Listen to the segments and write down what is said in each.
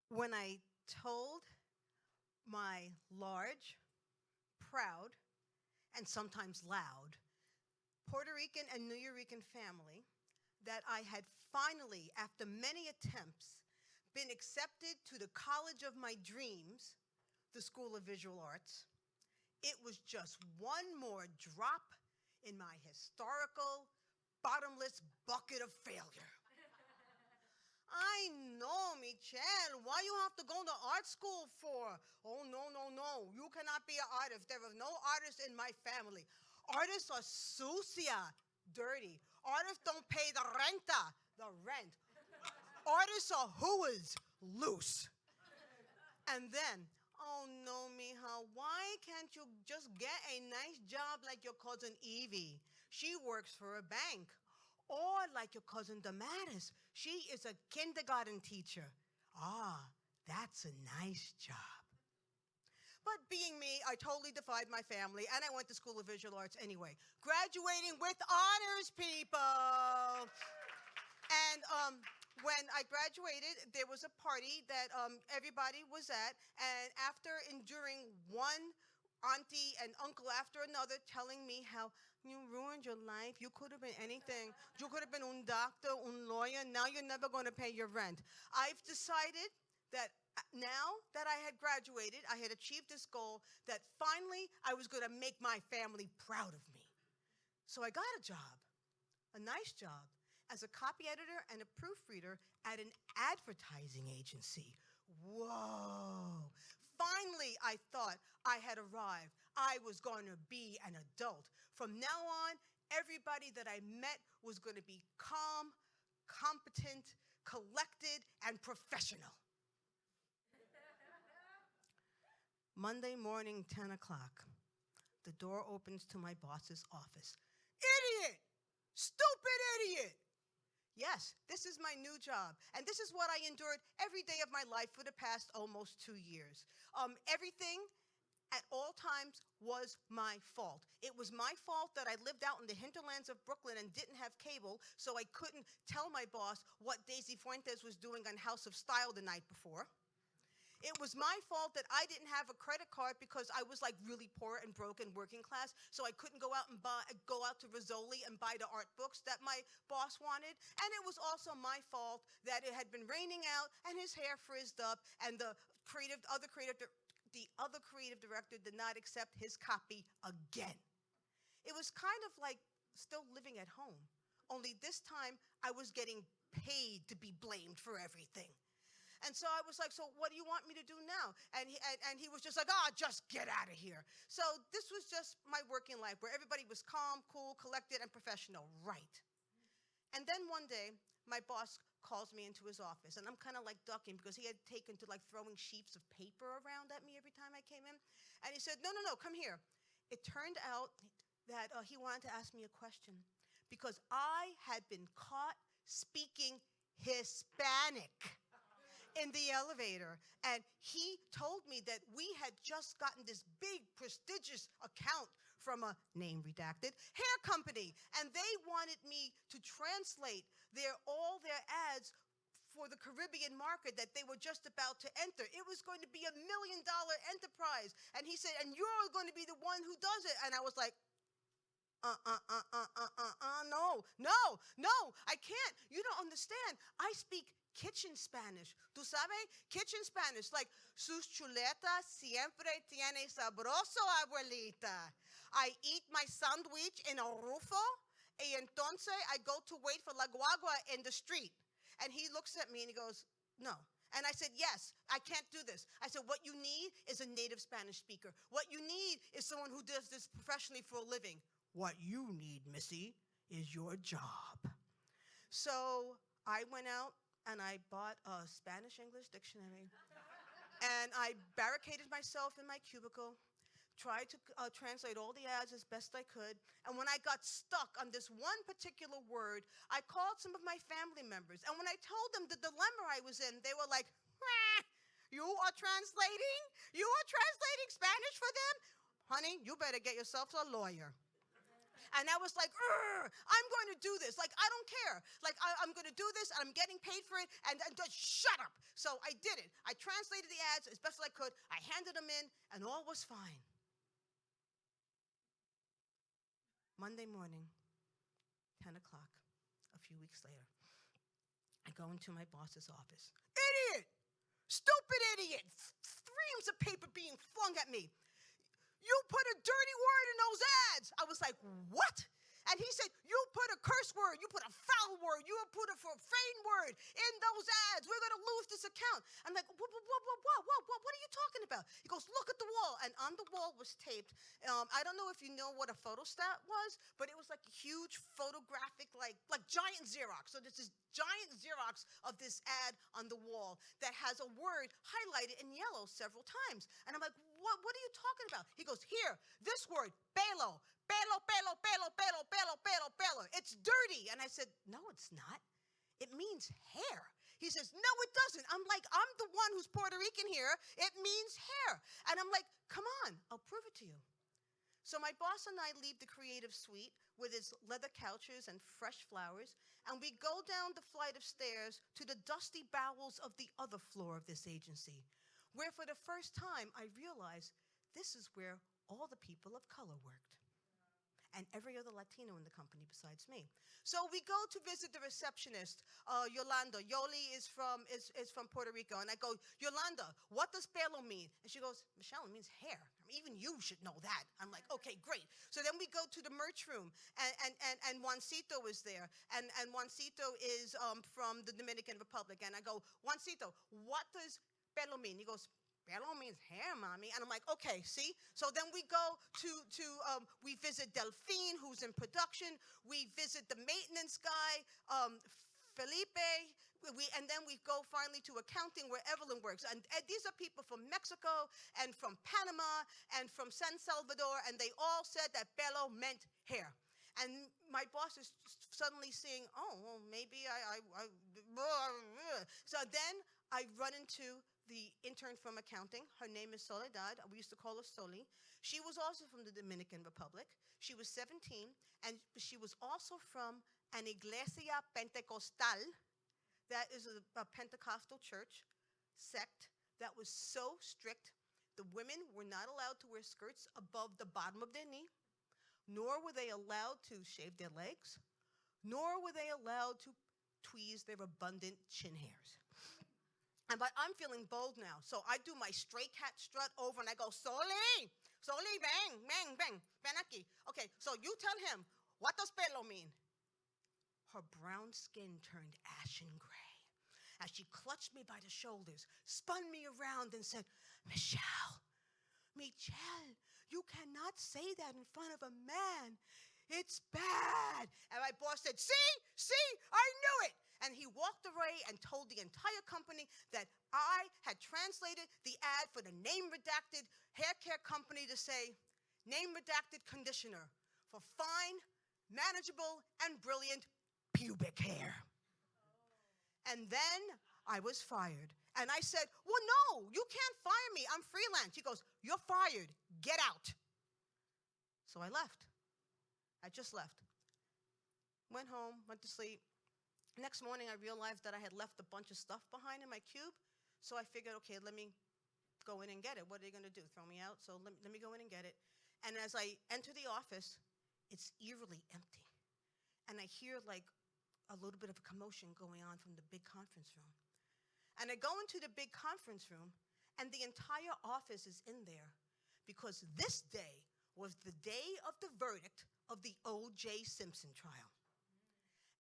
when I told my large, proud, and sometimes loud Puerto Rican and New Rican family that I had finally, after many attempts, been accepted to the college of my dreams, the School of Visual Arts. It was just one more drop in my historical, bottomless bucket of failure. I know, Michele, why you have to go to art school for? Oh, no, no, no. You cannot be an artist. There are no artists in my family. Artists are sucia, dirty. Artists don't pay the renta, the rent. Artists are hooas, loose. And then, oh no, mija, why can't you just get a nice job like your cousin Evie? She works for a bank. Or like your cousin Damaris, she is a kindergarten teacher. Ah, that's a nice job. But being me, I totally defied my family, and I went to School of Visual Arts anyway. Graduating with honors, people. And when I graduated, there was a party that everybody was at, and after enduring one auntie and uncle after another telling me how you ruined your life, you could have been anything. You could have been un doctor, un lawyer, now you're never going to pay your rent. I've decided that now that I had graduated, I had achieved this goal, that finally I was going to make my family proud of me. So I got a job, a nice job, as a copy editor and a proofreader at an advertising agency. Whoa. Finally, I thought I had arrived. I was going to be an adult. From now on, everybody that I met was going to be calm, competent, collected, and professional. Monday morning, 10 o'clock, the door opens to my boss's office. Idiot! Stupid idiot! Yes, this is my new job, and this is what I endured every day of my life for the past almost 2 years. Everything at all times was my fault. It was my fault that I lived out in the hinterlands of Brooklyn and didn't have cable, so I couldn't tell my boss what Daisy Fuentes was doing on House of Style the night before. It was my fault that I didn't have a credit card because I was like really poor and broke and working class, so I couldn't go out to Rizzoli and buy the art books that my boss wanted. And it was also my fault that it had been raining out and his hair frizzed up and the other creative director did not accept his copy again. It was kind of like still living at home, only this time I was getting paid to be blamed for everything. And so I was like, so what do you want me to do now? And he was just like, just get out of here. So this was just my working life where everybody was calm, cool, collected, and professional, right? And then one day, my boss calls me into his office, and I'm kind of like ducking because he had taken to like throwing sheets of paper around at me every time I came in. And he said, no, come here. It turned out that he wanted to ask me a question because I had been caught speaking Hispanic in the elevator, and he told me that we had just gotten this big, prestigious account from a name redacted hair company, and they wanted me to translate all their ads for the Caribbean market that they were just about to enter. It was going to be $1 million enterprise, and he said, and you're going to be the one who does it. And I was like, no, I can't. You don't understand. I speak kitchen Spanish. ¿Tú sabes? Kitchen Spanish. Like, sus chuletas siempre tiene sabroso, abuelita. I eat my sandwich in a rufo, y entonces I go to wait for la guagua in the street. And he looks at me and he goes, no. And I said, yes, I can't do this. I said, what you need is a native Spanish speaker. What you need is someone who does this professionally for a living. What you need, missy, is your job. So I went out and I bought a Spanish-English dictionary. And I barricaded myself in my cubicle, tried to translate all the ads as best I could. And when I got stuck on this one particular word, I called some of my family members. And when I told them the dilemma I was in, they were like, you are translating? You are translating Spanish for them? Honey, you better get yourself a lawyer. And I was like, I'm going to do this. Like, I don't care. Like, I'm going to do this, and I'm getting paid for it, and just shut up. So I did it. I translated the ads as best as I could. I handed them in, and all was fine. Monday morning, 10 o'clock, a few weeks later, I go into my boss's office. Idiot! Stupid idiot! Streams of paper being flung at me. You put a dirty word in those ads. I was like, what? And he said, you put a curse word, you put a foul word, you put a profane word in those ads. We're going to lose this account. I'm like, what are you talking about? He goes, look at the wall. And on the wall was taped. I don't know if you know what a photostat was, but it was like a huge photographic, like giant Xerox. So there's this giant Xerox of this ad on the wall that has a word highlighted in yellow several times. And I'm like, what are you talking about? He goes, here, this word, pelo. Pelo, pelo, pelo, pelo, pelo, pelo, pelo. It's dirty. And I said, no, it's not. It means hair. He says, no, it doesn't. I'm like, I'm the one who's Puerto Rican here. It means hair. And I'm like, come on, I'll prove it to you. So my boss and I leave the creative suite with its leather couches and fresh flowers, and we go down the flight of stairs to the dusty bowels of the other floor of this agency, where for the first time I realized this is where all the people of color worked. And every other Latino in the company besides me. So we go to visit the receptionist, Yolanda. Yoli is from Puerto Rico. And I go, Yolanda, what does pelo mean? And she goes, Michelle, it means hair. I mean, even you should know that. I'm like, okay, great. So then we go to the merch room, and Juancito is there. And Juancito is from the Dominican Republic. And I go, Juancito, what does pelo mean? He goes, pelo means hair, mommy. And I'm like, okay, see? So then we go we visit Delphine, who's in production. We visit the maintenance guy, Felipe. And then we go finally to accounting where Evelyn works. And these are people from Mexico and from Panama and from San Salvador. And they all said that pelo meant hair. And my boss is suddenly seeing, oh, well, maybe So then I run into the intern from accounting. Her name is Soledad. We used to call her Soli. She was also from the Dominican Republic. She was 17, and she was also from an Iglesia Pentecostal. That is a Pentecostal church sect that was so strict. The women were not allowed to wear skirts above the bottom of their knee, nor were they allowed to shave their legs, nor were they allowed to tweeze their abundant chin hairs. But I'm feeling bold now. So I do my stray cat strut over and I go, Soli, bang, bang, bang, ven aquí. Okay, so you tell him, what does pelo mean? Her brown skin turned ashen gray as she clutched me by the shoulders, spun me around and said, Michelle, you cannot say that in front of a man. It's bad. And my boss said, see, I knew it. And he walked away and told the entire company that I had translated the ad for the name redacted hair care company to say, name redacted conditioner for fine, manageable, and brilliant pubic hair. And then I was fired. And I said, well, no, you can't fire me. I'm freelance. He goes, you're fired. Get out. So I left. I just left. Went home, went to sleep. Next morning, I realized that I had left a bunch of stuff behind in my cube. So I figured, okay, let me go in and get it. What are they going to do, throw me out? So let me go in and get it. And as I enter the office, it's eerily empty. And I hear like a little bit of a commotion going on from the big conference room. And I go into the big conference room, and the entire office is in there because this day was the day of the verdict of the O.J. Simpson trial.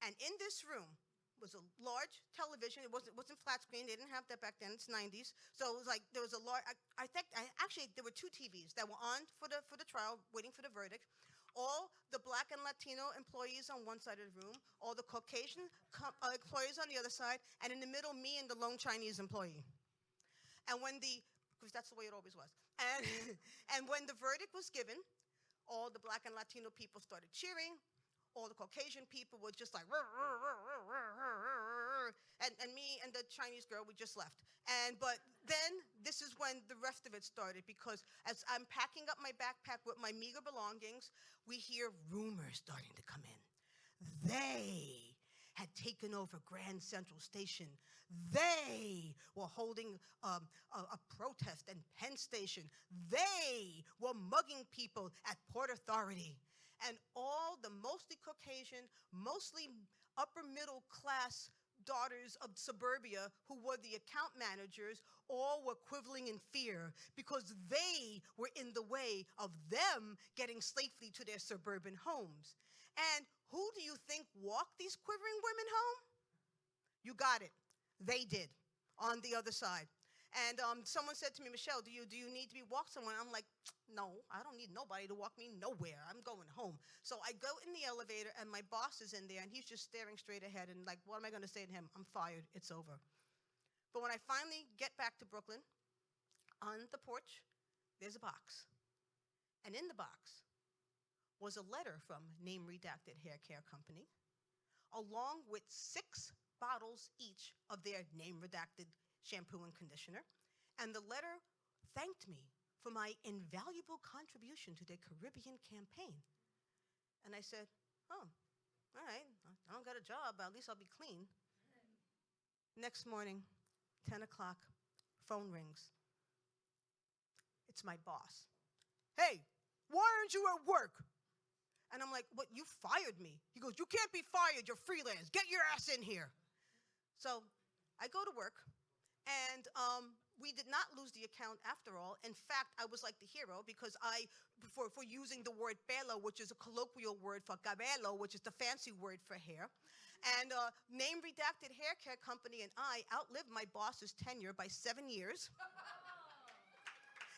And in this room was a large television. It wasn't flat screen. They didn't have that back then. It's 90s. So it was like there was a large. Actually there were two TVs that were on for the trial, waiting for the verdict. All the Black and Latino employees on one side of the room, all the Caucasian employees on the other side, and in the middle, me and the lone Chinese employee. And because that's the way it always was. And when the verdict was given, all the Black and Latino people started cheering. All the Caucasian people were just like, and me and the Chinese girl, we just left. But then this is when the rest of it started, because as I'm packing up my backpack with my meager belongings, we hear rumors starting to come in. They had taken over Grand Central Station. They were holding a protest in Penn Station. They were mugging people at Port Authority. And all the mostly Caucasian, mostly upper middle class daughters of suburbia who were the account managers all were quivering in fear because they were in the way of them getting safely to their suburban homes. And who do you think walked these quivering women home? You got it. They did, on the other side. And someone said to me, Michelle, do you need to be walked somewhere? I'm like, no, I don't need nobody to walk me nowhere. I'm going home. So I go in the elevator, and my boss is in there, and he's just staring straight ahead. And like, what am I going to say to him? I'm fired. It's over. But when I finally get back to Brooklyn, on the porch, there's a box. And in the box was a letter from Name Redacted Hair Care Company, along with 6 bottles each of their Name Redacted shampoo and conditioner. And the letter thanked me for my invaluable contribution to their Caribbean campaign. And I said, oh, all right, I don't got a job, but at least I'll be clean. Next morning, 10 o'clock, phone rings. It's my boss. Hey, why aren't you at work? And I'm like, what, you fired me? He goes, you can't be fired, you're freelance. Get your ass in here. So I go to work, and we did not lose the account after all. In fact, I was like the hero because for using the word pelo, which is a colloquial word for cabello, which is the fancy word for hair. And Name Redacted Hair Care Company and I outlived my boss's tenure by 7 years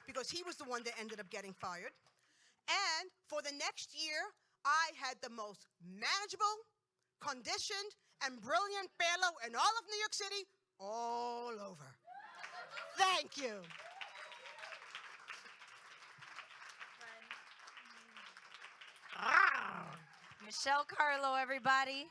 because he was the one that ended up getting fired. And for the next year, I had the most manageable, conditioned, and brilliant pelo in all of New York City, all over. Thank you. Michele Carlo, everybody.